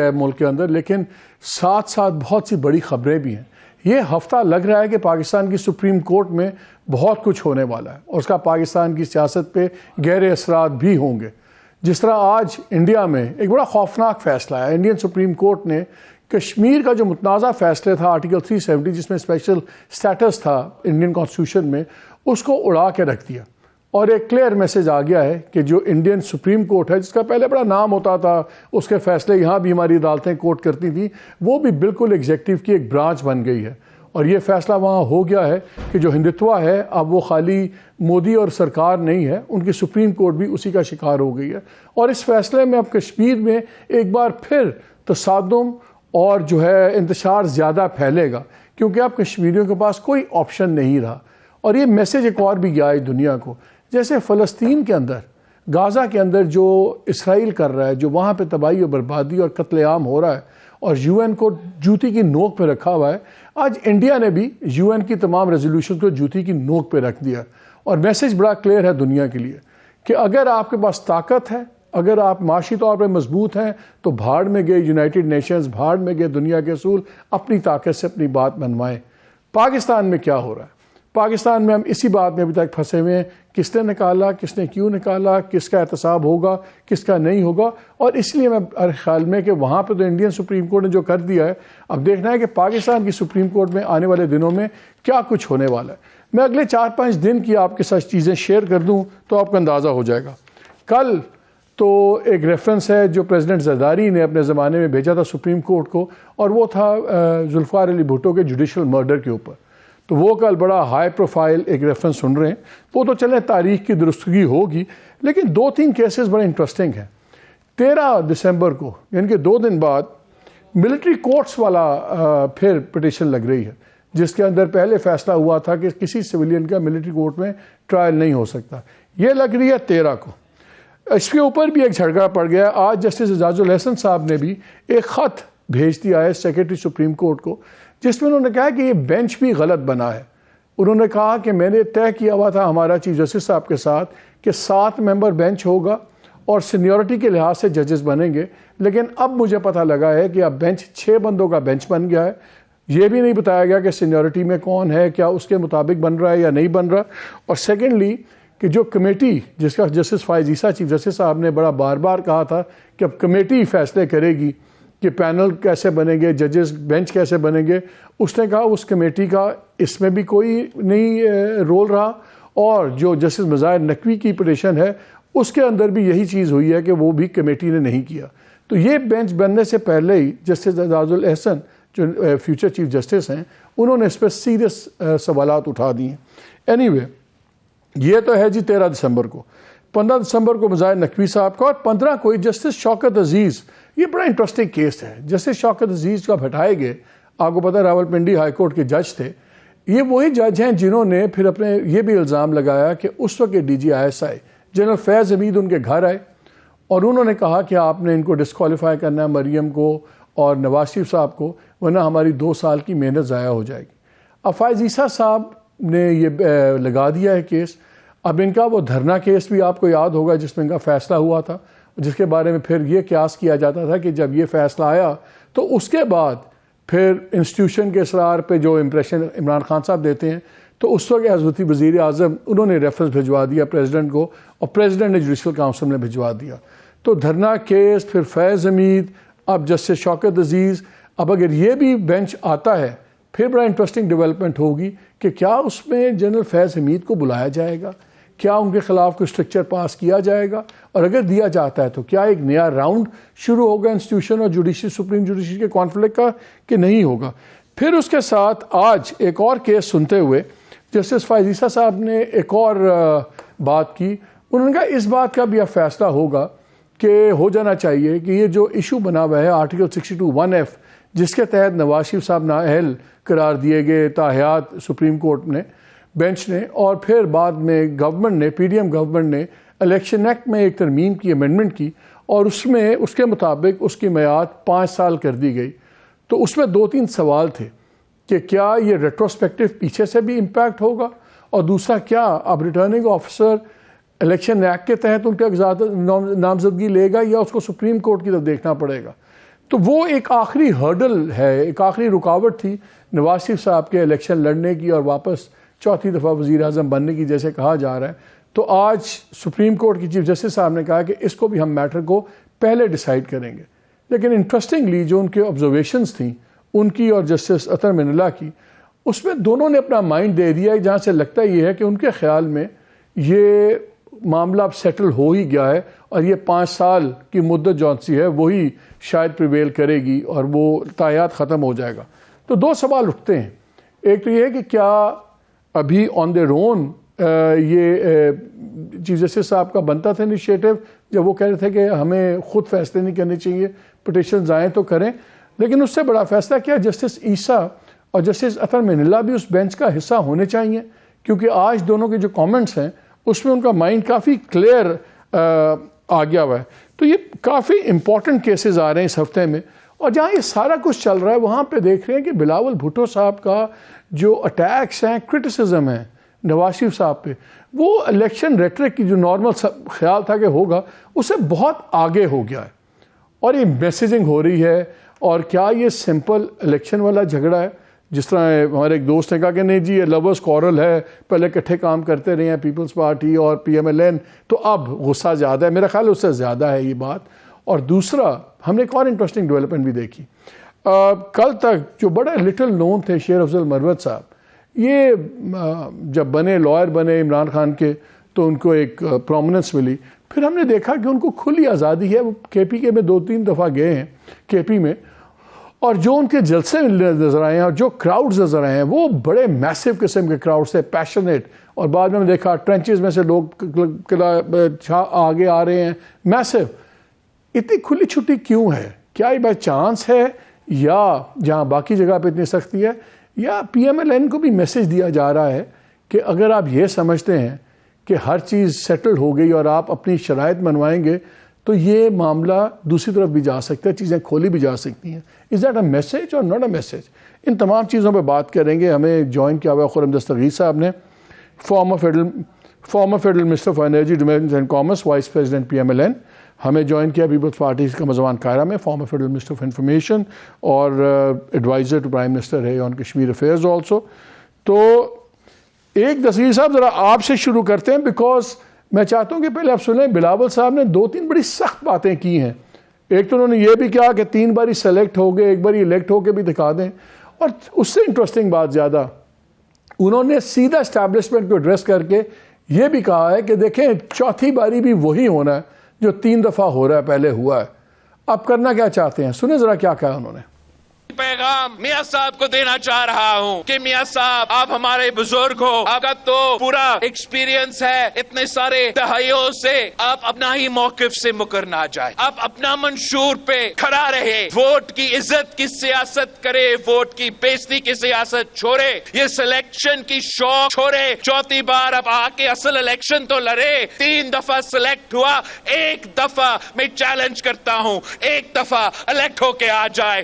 ہے ملک کے اندر، لیکن ساتھ ساتھ بہت سی بڑی خبریں بھی ہیں۔ یہ ہفتہ لگ رہا ہے کہ پاکستان کی سپریم کورٹ میں بہت کچھ ہونے والا ہے اور اس کا پاکستان کی سیاست پہ گہرے اثرات بھی ہوں گے۔ جس طرح آج انڈیا میں ایک بڑا خوفناک فیصلہ ہے، انڈین سپریم کورٹ نے کشمیر کا جو متنازع فیصلے تھا آرٹیکل 370 جس میں اسپیشل سٹیٹس تھا انڈین کانسٹیٹیوشن میں، اس کو اڑا کے رکھ دیا اور ایک کلیئر میسج آ گیا ہے کہ جو انڈین سپریم کورٹ ہے، جس کا پہلے بڑا نام ہوتا تھا، اس کے فیصلے یہاں بھی ہماری عدالتیں کوٹ کرتی تھیں، وہ بھی بالکل ایگزیکٹو کی ایک برانچ بن گئی ہے۔ اور یہ فیصلہ وہاں ہو گیا ہے کہ جو ہندتوا ہے اب وہ خالی مودی اور سرکار نہیں ہے، ان کی سپریم کورٹ بھی اسی کا شکار ہو گئی ہے۔ اور اس فیصلے میں اب کشمیر میں ایک بار پھر تصادم اور جو ہے انتشار زیادہ پھیلے گا، کیونکہ اب کشمیریوں کے پاس کوئی آپشن نہیں رہا۔ اور یہ میسج ایک اور بھی گیا ہے دنیا کو، جیسے فلسطین کے اندر، غازہ کے اندر جو اسرائیل کر رہا ہے، جو وہاں پہ تباہی و بربادی اور قتل عام ہو رہا ہے اور یو این کو جوتی کی نوک پہ رکھا ہوا ہے، آج انڈیا نے بھی یو این کی تمام ریزولوشن کو جوتی کی نوک پہ رکھ دیا۔ اور میسج بڑا کلیئر ہے دنیا کے لیے کہ اگر آپ کے پاس طاقت ہے، اگر آپ معاشی طور پہ مضبوط ہیں، تو بھاڑ میں گئے یونائٹڈ نیشنز، بھاڑ میں گئے دنیا کے اصول، اپنی طاقت سے اپنی بات منوائیں۔ پاکستان میں کیا ہو رہا ہے؟ پاکستان میں ہم اسی بات میں ابھی تک پھنسے ہوئے ہیں، کس نے نکالا، کس نے کیوں نکالا، کس کا احتساب ہوگا، کس کا نہیں ہوگا۔ اور اس لیے میں خیال میں کہ وہاں پہ تو انڈین سپریم کورٹ نے جو کر دیا ہے، اب دیکھنا ہے کہ پاکستان کی سپریم کورٹ میں آنے والے دنوں میں کیا کچھ ہونے والا ہے۔ میں اگلے 4-5 دن کی آپ کے ساتھ چیزیں شیئر کر دوں تو آپ کو اندازہ ہو جائے گا۔ کل تو ایک ریفرنس ہے جو پریزیڈنٹ زرداری نے اپنے زمانے میں بھیجا تھا سپریم کورٹ کو، اور وہ تھا ذوالفقار علی بھٹو کے جوڈیشل مرڈر کے اوپر۔ تو وہ کل بڑا ہائی پروفائل ایک ریفرنس سن رہے ہیں، وہ تو چلیں تاریخ کی درستگی ہوگی، لیکن 2-3 کیسز بڑے انٹرسٹنگ ہیں۔ 13 دسمبر کو یعنی کہ 2 دن بعد ملٹری کورٹس والا پھر پٹیشن لگ رہی ہے، جس کے اندر پہلے فیصلہ ہوا تھا کہ کسی سویلین کا ملٹری کورٹ میں ٹرائل نہیں ہو سکتا۔ یہ لگ رہی ہے 13 کو۔ اس کے اوپر بھی ایک جھگڑا پڑ گیا۔ آج جسٹس اعجاز الحسن صاحب نے بھی ایک خط بھیج دیا ہے سیکرٹری سپریم کورٹ کو، جس میں انہوں نے کہا کہ یہ بینچ بھی غلط بنا ہے۔ انہوں نے کہا کہ میں نے طے کیا ہوا تھا ہمارا چیف جسٹس صاحب کے ساتھ کہ 7 ممبر بینچ ہوگا اور سینیورٹی کے لحاظ سے ججز بنیں گے، لیکن اب مجھے پتہ لگا ہے کہ اب بینچ 6 بندوں کا بینچ بن گیا ہے۔ یہ بھی نہیں بتایا گیا کہ سینیورٹی میں کون ہے، کیا اس کے مطابق بن رہا ہے یا نہیں بن رہا۔ اور سیکنڈلی کہ جو کمیٹی جس کا جسٹس فائز عیسیٰ چیف جسٹس صاحب نے بڑا بار بار کہا تھا کہ اب کمیٹی فیصلے کرے گی کہ پینل کیسے بنیں گے، ججز بینچ کیسے بنیں گے، اس نے کہا اس کمیٹی کا اس میں بھی کوئی نہیں رول رہا۔ اور جو جسٹس مظاہر نقوی کی پٹیشن ہے اس کے اندر بھی یہی چیز ہوئی ہے کہ وہ بھی کمیٹی نے نہیں کیا۔ تو یہ بینچ بننے سے پہلے ہی جسٹس اعجاز الحسن جو فیوچر چیف جسٹس ہیں، انہوں نے اس پہ سیریس سوالات اٹھا دیے ہیں۔ اینی وے یہ تو ہے جی 13 دسمبر کو۔ 15 دسمبر کو مظاہر نقوی صاحب کا، اور 15 کو جسٹس شوکت عزیز، یہ بڑا انٹرسٹنگ کیس ہے۔ جسٹس شوکت عزیز کو ہٹائے گئے، آپ کو پتہ ہے راولپنڈی ہائی کورٹ کے جج تھے۔ یہ وہی جج ہیں جنہوں نے پھر اپنے یہ بھی الزام لگایا کہ اس وقت کے ڈی جی ISI جنرل فیض حمید ان کے گھر آئے اور انہوں نے کہا کہ آپ نے ان کو ڈسکوالیفائی کرنا ہے، مریم کو اور نواز شریف صاحب کو، ورنہ ہماری 2 سال کی محنت ضائع ہو جائے گی۔ اب فائز عیسیٰ صاحب نے یہ لگا دیا ہے کیس۔ اب ان کا وہ دھرنا کیس بھی آپ کو یاد ہوگا جس میں ان کا فیصلہ ہوا تھا، جس کے بارے میں پھر یہ قیاس کیا جاتا تھا کہ جب یہ فیصلہ آیا تو اس کے بعد پھر انسٹیٹیوشن کے اسرار پہ جو امپریشن عمران خان صاحب دیتے ہیں، تو اس وقت حضرت وزیر اعظم انہوں نے ریفرنس بھجوا دیا پریزیڈنٹ کو، اور پریزیڈنٹ نے جوڈیشل کاؤنسل میں بھجوا دیا۔ تو دھرنا کیس، پھر فیض حمید، اب جسٹس شوکت عزیز، اب اگر یہ بھی بینچ آتا ہے پھر بڑا انٹرسٹنگ ڈیولپمنٹ ہوگی کہ کیا اس میں جنرل فیض حمید کو بلایا جائے گا، کیا ان کے خلاف کوئی اسٹرکچر پاس کیا جائے گا، اور اگر دیا جاتا ہے تو کیا ایک نیا راؤنڈ شروع ہوگا انسٹیٹیوشن اور جوڈیشری سپریم جوڈیشری کے کانفلکٹ کا کہ نہیں ہوگا۔ پھر اس کے ساتھ آج ایک اور کیس سنتے ہوئے جسٹس فائز عیسیٰ صاحب نے ایک اور بات کی۔ انہوں نے کہا اس بات کا بھی اب فیصلہ ہوگا کہ ہو جانا چاہیے کہ یہ جو ایشو بنا ہوا ہے آرٹیکل 62(1)(f) جس کے تحت نواز شریف صاحب نااہل قرار دیے گئے تاحیات سپریم کورٹ نے، بینچ نے، اور پھر بعد میں گورنمنٹ نے، PDM گورنمنٹ نے الیکشن ایکٹ میں ایک ترمیم کی، امینڈمنٹ کی، اور اس میں اس کے مطابق اس کی میعاد 5 سال کر دی گئی۔ تو اس میں 2-3 سوال تھے کہ کیا یہ ریٹروسپیکٹو پیچھے سے بھی امپیکٹ ہوگا، اور دوسرا کیا اب ریٹرننگ آفیسر الیکشن ایکٹ کے تحت ان کا نامزدگی لے گا یا اس کو سپریم کورٹ کی طرف دیکھنا پڑے گا۔ تو وہ ایک آخری ہرڈل ہے، ایک آخری رکاوٹ تھی نواز شریف صاحب کے الیکشن لڑنے کی اور واپس چوتھی دفعہ وزیر اعظم بننے کی، جیسے کہا جا رہا ہے. تو آج سپریم کورٹ کی چیف جسٹس صاحب نے کہا کہ اس کو بھی ہم میٹر کو پہلے ڈیسائیڈ کریں گے. لیکن انٹرسٹنگلی جو ان کے آبزرویشنز تھیں ان کی اور جسٹس اطہر من اللہ کی، اس میں دونوں نے اپنا مائنڈ دے دیا ہے، جہاں سے لگتا یہ ہے کہ ان کے خیال میں یہ معاملہ اب سیٹل ہو ہی گیا ہے اور یہ 5 سال کی مدت جون سی ہے وہی شاید پریویل کرے گی اور وہ تایات ختم ہو جائے گا. تو 2 سوال اٹھتے ہیں. ایک تو یہ ہے کہ کیا ابھی آن دیئر اون یہ چیف جسٹس صاحب کا بنتا تھا انیشیٹو جب وہ کہہ رہے تھے کہ ہمیں خود فیصلے نہیں کرنے چاہیے، پٹیشنز آئیں تو کریں. لیکن اس سے بڑا فیصلہ کیا جسٹس عیسیٰ اور جسٹس اطہر من اللہ بھی اس بینچ کا حصہ ہونے چاہیے، کیونکہ آج دونوں کے جو کامنٹس ہیں اس میں ان کا مائنڈ کافی کلیئر آ گیا ہوا ہے. تو یہ کافی امپورٹنٹ کیسز آ رہے ہیں اس ہفتے میں، اور جہاں یہ سارا کچھ چل رہا ہے وہاں پہ دیکھ رہے ہیں کہ بلاول بھٹو صاحب کا جو اٹیکس ہیں، کرٹیسزم ہے نواز شریف صاحب پہ، وہ الیکشن ریٹرک کی جو نارمل خیال تھا کہ ہوگا اس سے بہت آگے ہو گیا ہے. اور یہ میسیجنگ ہو رہی ہے. اور کیا یہ سمپل الیکشن والا جھگڑا ہے؟ جس طرح ہمارے ایک دوست نے کہا کہ نہیں جی یہ لورز کورل ہے، پہلے اکٹھے کام کرتے رہے ہیں پیپلز پارٹی اور پی ایم ایل این، تو اب غصہ زیادہ ہے. میرا خیال اس سے زیادہ ہے یہ بات. اور دوسرا ہم نے ایک اور انٹرسٹنگ ڈیولپمنٹ بھی دیکھی. کل تک جو بڑے لٹل نون تھے شیر افضل مروت صاحب، یہ جب بنے لائر بنے عمران خان کے تو ان کو ایک پرومیننس ملی. پھر ہم نے دیکھا کہ ان کو کھلی آزادی ہے. وہ کے پی کے میں 2-3 دفعہ گئے ہیں کے پی میں، اور جو ان کے جلسے نظر آئے ہیں اور جو کراؤڈز نظر آئے ہیں وہ بڑے میسو قسم کے کراؤڈ سے پیشنیٹ. اور بعد میں دیکھا ٹرنچز میں سے لوگ آگے آ رہے ہیں میسو. اتنی کھلی چھٹی کیوں ہے؟ کیا یہ بائی چانس ہے یا جہاں باقی جگہ پہ اتنی سختی ہے، یا پی ایم ایل این کو بھی میسج دیا جا رہا ہے کہ اگر آپ یہ سمجھتے ہیں کہ ہر چیز سیٹل ہو گئی اور آپ اپنی شرائط منوائیں گے تو یہ معاملہ دوسری طرف بھی جا سکتا ہے، چیزیں کھولی بھی جا سکتی ہیں. از دیٹ اے میسج اور ناٹ اے میسج؟ ان تمام چیزوں پہ بات کریں گے. ہمیں جوائن کیا ہوا خرم دستگیر صاحب نے، former federal minister for energy defence and commerce, vice president P M L N. ہمیں جوائن کیا پیپلز پارٹی کا مزوان قاہرہ میں، former federal minister for information اور ایڈوائزر ٹو پرائم منسٹر ہے آن کشمیر افیئرز آلسو. تو ایک دستگیر صاحب ذرا آپ سے شروع کرتے ہیں، بیکاز میں چاہتا ہوں کہ پہلے آپ سنیں بلاول صاحب نے 2-3 بڑی سخت باتیں کی ہیں. ایک تو انہوں نے یہ بھی کہا کہ 3 باری سلیکٹ ہو گئے، ایک باری الیکٹ ہو کے بھی دکھا دیں. اور اس سے انٹرسٹنگ بات زیادہ انہوں نے سیدھا اسٹیبلشمنٹ کو ایڈریس کر کے یہ بھی کہا ہے کہ دیکھیں 4تھی باری بھی وہی ہونا ہے جو 3 دفعہ ہو رہا ہے، پہلے ہوا ہے. آپ کرنا کیا چاہتے ہیں؟ سنیں ذرا کیا کہا انہوں نے. پیغام میاں صاحب کو دینا چاہ رہا ہوں کہ میاں صاحب آپ ہمارے بزرگ ہو، آپ کا تو پورا ایکسپیرینس ہے اتنے سارے دہائیوں سے، آپ اپنا ہی موقف سے مکر نہ جائے، آپ اپنا منشور پہ کھڑا رہے، ووٹ کی عزت کی سیاست کرے، ووٹ کی بےزتی کی سیاست چھوڑے، یہ سلیکشن کی شوق چھوڑے، 4تھی بار اب آ کے اصل الیکشن تو لڑے. 3 دفعہ سلیکٹ ہوا، 1 دفعہ میں چیلنج کرتا ہوں 1 دفعہ الیکٹ ہو کے آ جائے.